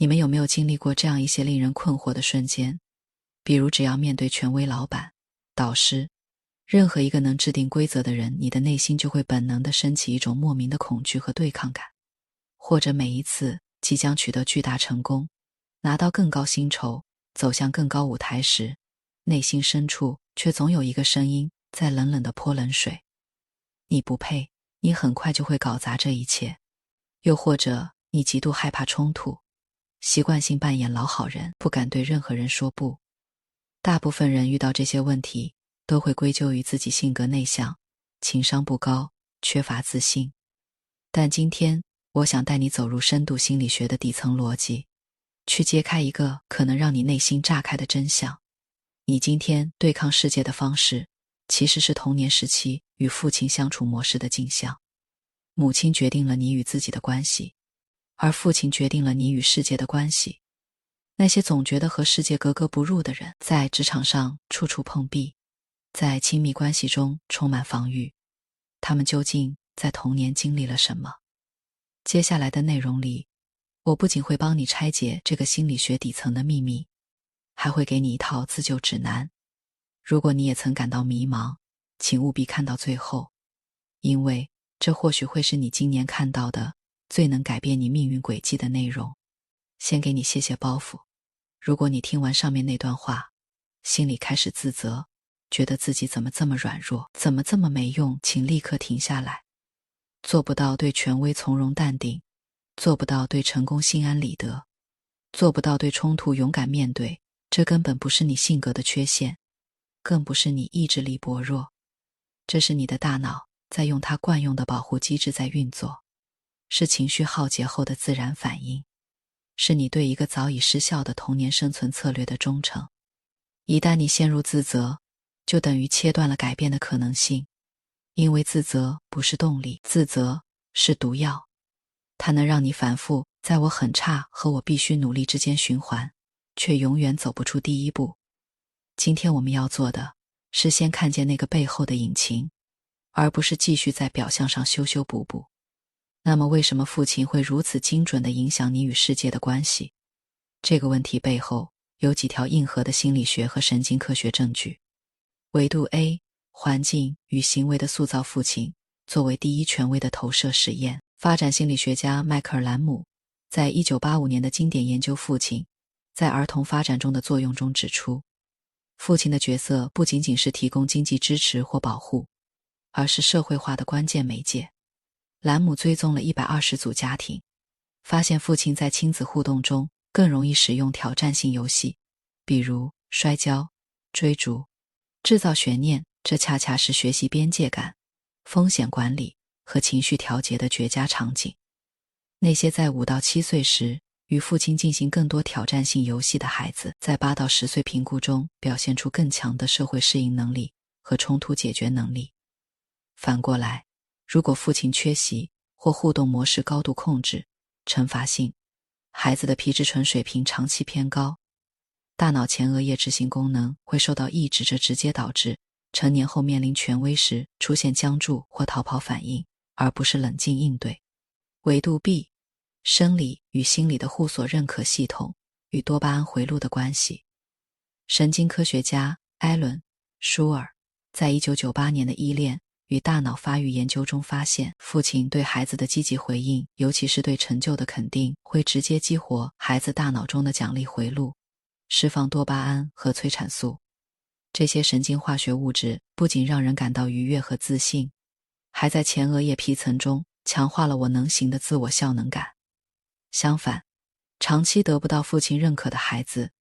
你们有没有经历过这样一些令人困惑的瞬间？比如只要面对权威老板、导师，任何一个能制定规则的人，你的内心就会本能地升起一种莫名的恐惧和对抗感。或者每一次即将取得巨大成功，拿到更高薪酬，走向更高舞台时，内心深处却总有一个声音在冷冷地泼冷水。你不配，你很快就会搞砸这一切。又或者你极度害怕冲突，习惯性扮演老好人，不敢对任何人说不。大部分人遇到这些问题，都会归咎于自己性格内向，情商不高，缺乏自信。但今天，我想带你走入深度心理学的底层逻辑，去揭开一个可能让你内心炸开的真相。你今天对抗世界的方式，其实是童年时期与父亲相处模式的镜像。母亲决定了你与自己的关系，而父亲决定了你与世界的关系。那些总觉得和世界格格不入的人，在职场上处处碰壁，在亲密关系中充满防御，他们究竟在童年经历了什么？接下来的内容里，我不仅会帮你拆解这个心理学底层的秘密，还会给你一套自救指南。如果你也曾感到迷茫，请务必看到最后，因为这或许会是你今年看到的最能改变你命运轨迹的内容。先给你卸卸包袱，如果你听完上面那段话，心里开始自责，觉得自己怎么这么软弱，怎么这么没用，请立刻停下来。做不到对权威从容淡定，做不到对成功心安理得，做不到对冲突勇敢面对，这根本不是你性格的缺陷，更不是你意志力薄弱，这是你的大脑在用它惯用的保护机制在运作，是情绪耗竭后的自然反应，是你对一个早已失效的童年生存策略的忠诚。一旦你陷入自责，就等于切断了改变的可能性，因为自责不是动力，自责是毒药，它能让你反复在我很差和我必须努力之间循环，却永远走不出第一步。今天我们要做的是先看见那个背后的隐情，而不是继续在表象上修修补补。那么为什么父亲会如此精准地影响你与世界的关系？这个问题背后有几条硬核的心理学和神经科学证据。维度 A， 环境与行为的塑造。父亲作为第一权威的投射实验，发展心理学家迈克尔·兰姆在1985年的经典研究父亲在儿童发展中的作用中指出，父亲的角色不仅仅是提供经济支持或保护，而是社会化的关键媒介。兰姆追踪了120组家庭，发现父亲在亲子互动中更容易使用挑战性游戏，比如摔跤、追逐，制造悬念，这恰恰是学习边界感、风险管理和情绪调节的绝佳场景。那些在5到7岁时与父亲进行更多挑战性游戏的孩子，在8到10岁评估中表现出更强的社会适应能力和冲突解决能力。反过来，如果父亲缺席或互动模式高度控制、惩罚性，孩子的皮质醇水平长期偏高，大脑前额叶执行功能会受到抑制，这直接导致成年后面临权威时出现僵住或逃跑反应，而不是冷静应对。维度 B， 生理与心理的互锁认可系统与多巴胺回路的关系。神经科学家艾伦·舒尔在1998年的依恋与大脑发育研究中发现，父亲对孩子的积极回应，尤其是对成就的肯定，会直接激活孩子大脑中的奖励回路，释放多巴胺和催产素。这些神经化学物质不仅让人感到愉悦和自信，还在前额叶皮层中强化了我能行的自我效能感。相反，长期得不到父亲认可的孩子，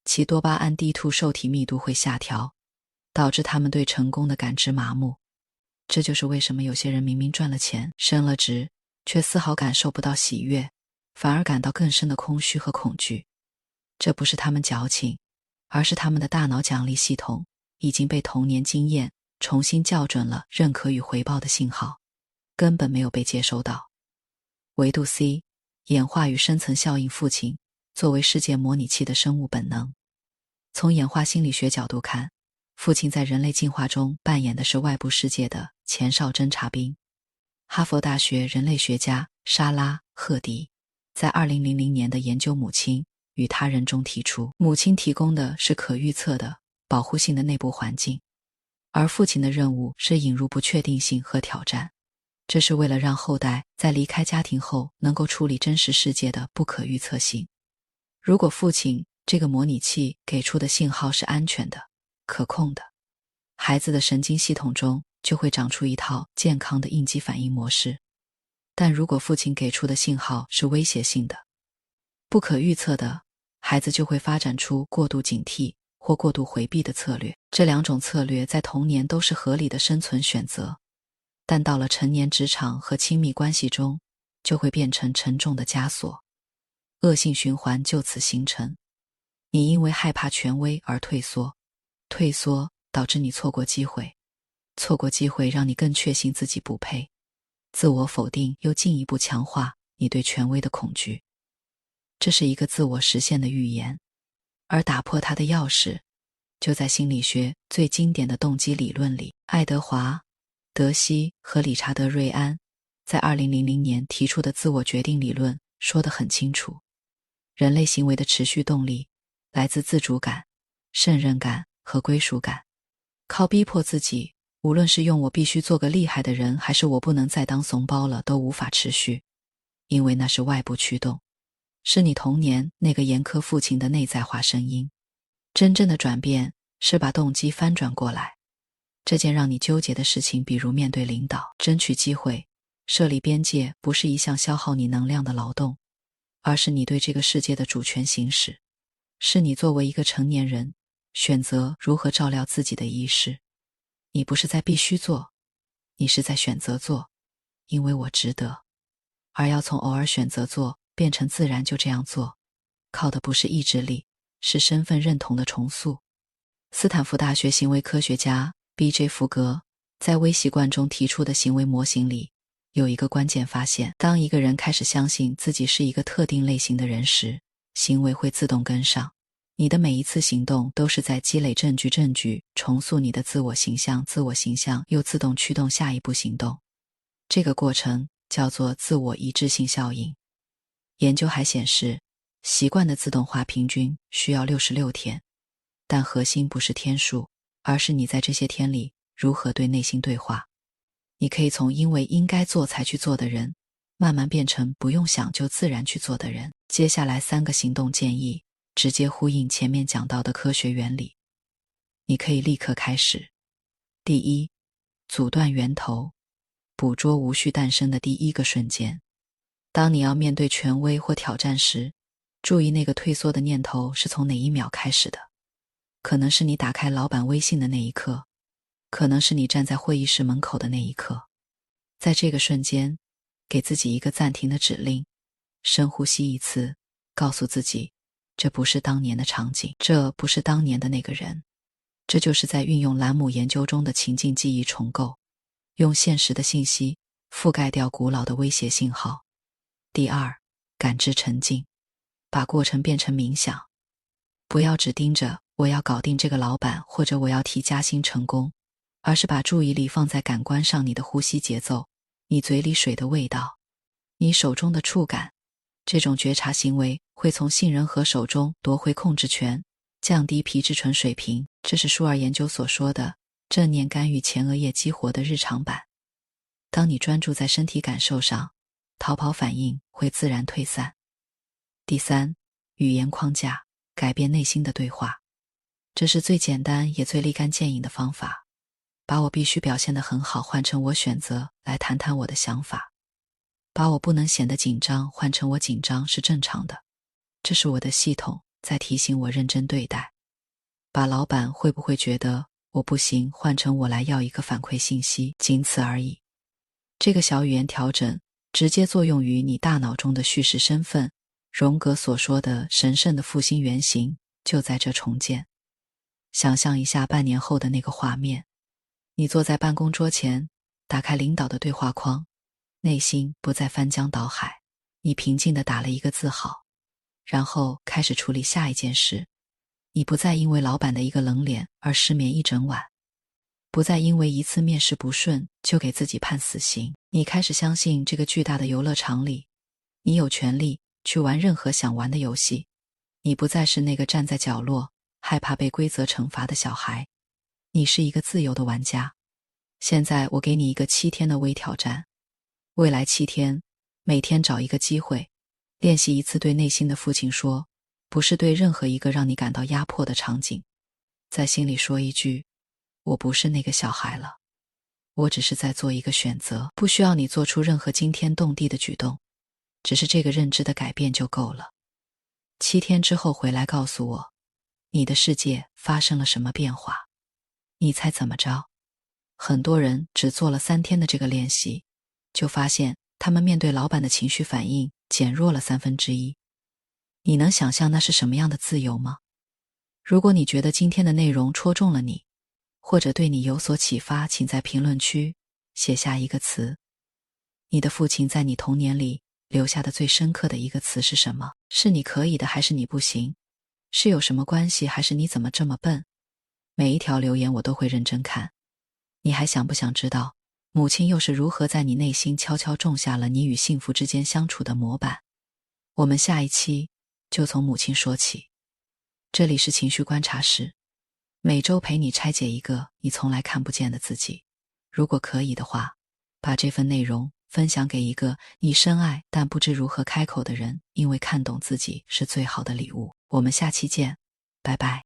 其多巴胺 D2 受体密度会下调，导致他们对成功的感知麻木。这就是为什么有些人明明赚了钱、升了职，却丝毫感受不到喜悦，反而感到更深的空虚和恐惧。这不是他们矫情，而是他们的大脑奖励系统已经被童年经验重新校准了认可与回报的信号，根本没有被接收到。维度 C， 演化与深层效应。父亲作为世界模拟器的生物本能。从演化心理学角度看，父亲在人类进化中扮演的是外部世界的前哨侦察兵。哈佛大学人类学家莎拉·赫迪在2000年的研究母亲与他人中提出，母亲提供的是可预测的保护性的内部环境，而父亲的任务是引入不确定性和挑战。这是为了让后代在离开家庭后能够处理真实世界的不可预测性。如果父亲这个模拟器给出的信号是安全的、可控的，孩子的神经系统中就会长出一套健康的应激反应模式。但如果父亲给出的信号是威胁性的、不可预测的，孩子就会发展出过度警惕或过度回避的策略。这两种策略在童年都是合理的生存选择，但到了成年职场和亲密关系中，就会变成沉重的枷锁，恶性循环就此形成。你因为害怕权威而退缩，退缩导致你错过机会，错过机会让你更确信自己不配，自我否定又进一步强化你对权威的恐惧。这是一个自我实现的预言，而打破它的钥匙就在心理学最经典的动机理论里。爱德华、德西和理查德·瑞安在2000年提出的自我决定理论说得很清楚，人类行为的持续动力来自自主感、胜任感和归属感。靠逼迫自己，无论是用我必须做个厉害的人，还是我不能再当怂包了，都无法持续，因为那是外部驱动，是你童年那个严苛父亲的内在化声音。真正的转变是把动机翻转过来。这件让你纠结的事情，比如面对领导、争取机会、设立边界，不是一项消耗你能量的劳动，而是你对这个世界的主权行使，是你作为一个成年人选择如何照料自己的仪式。你不是在必须做，你是在选择做，因为我值得。而要从偶尔选择做变成自然就这样做，靠的不是意志力，是身份认同的重塑。斯坦福大学行为科学家 B.J. 福格在微习惯中提出的行为模型里有一个关键发现：当一个人开始相信自己是一个特定类型的人时，行为会自动跟上。你的每一次行动都是在积累证据重塑你的自我形象，自我形象又自动驱动下一步行动。这个过程叫做自我一致性效应。研究还显示，习惯的自动化平均需要66天，但核心不是天数，而是你在这些天里如何对内心对话。你可以从因为应该做才去做的人，慢慢变成不用想就自然去做的人。接下来3个行动建议直接呼应前面讲到的科学原理，你可以立刻开始。第一，阻断源头，捕捉无序诞生的第一个瞬间。当你要面对权威或挑战时，注意那个退缩的念头是从哪一秒开始的。可能是你打开老板微信的那一刻，可能是你站在会议室门口的那一刻。在这个瞬间，给自己一个暂停的指令，深呼吸一次，告诉自己，这不是当年的场景，这不是当年的那个人。这就是在运用兰姆研究中的情境记忆重构，用现实的信息覆盖掉古老的威胁信号。第二，感知沉浸，把过程变成冥想，不要只盯着我要搞定这个老板或者我要提加薪成功，而是把注意力放在感官上，你的呼吸节奏，你嘴里水的味道，你手中的触感。这种觉察行为会从杏仁核手中夺回控制权，降低皮质醇水平。这是舒尔研究所说的正念干预前额叶激活的日常版。当你专注在身体感受上，逃跑反应会自然退散。第三，语言框架，改变内心的对话。这是最简单也最立竿见影的方法。把我必须表现得很好换成我选择来谈谈我的想法。把我不能显得紧张换成我紧张是正常的。这是我的系统在提醒我认真对待。把老板会不会觉得我不行换成我来要一个反馈信息，仅此而已。这个小语言调整直接作用于你大脑中的叙事身份，荣格所说的神圣的复兴原型就在这重建。想象一下半年后的那个画面，你坐在办公桌前，打开领导的对话框，内心不再翻江倒海，你平静地打了一个字好，然后开始处理下一件事。你不再因为老板的一个冷脸而失眠一整晚，不再因为一次面试不顺就给自己判死刑。你开始相信这个巨大的游乐场里，你有权利去玩任何想玩的游戏。你不再是那个站在角落害怕被规则惩罚的小孩，你是一个自由的玩家。现在我给你一个7天的微挑战，未来7天，每天找一个机会，练习一次对内心的父亲说，不是对任何一个让你感到压迫的场景，在心里说一句，我不是那个小孩了，我只是在做一个选择，不需要你做出任何惊天动地的举动，只是这个认知的改变就够了。7天之后回来告诉我，你的世界发生了什么变化。你猜怎么着？很多人只做了3天的这个练习，就发现他们面对老板的情绪反应减弱了1/3。你能想象那是什么样的自由吗？如果你觉得今天的内容戳中了你，或者对你有所启发，请在评论区写下一个词。你的父亲在你童年里留下的最深刻的一个词是什么？是你可以的还是你不行？是有什么关系还是你怎么这么笨？每一条留言我都会认真看。你还想不想知道，母亲又是如何在你内心悄悄种下了你与幸福之间相处的模板？我们下一期就从母亲说起。这里是情绪观察室，每周陪你拆解一个你从来看不见的自己。如果可以的话，把这份内容分享给一个你深爱但不知如何开口的人，因为看懂自己是最好的礼物。我们下期见，拜拜。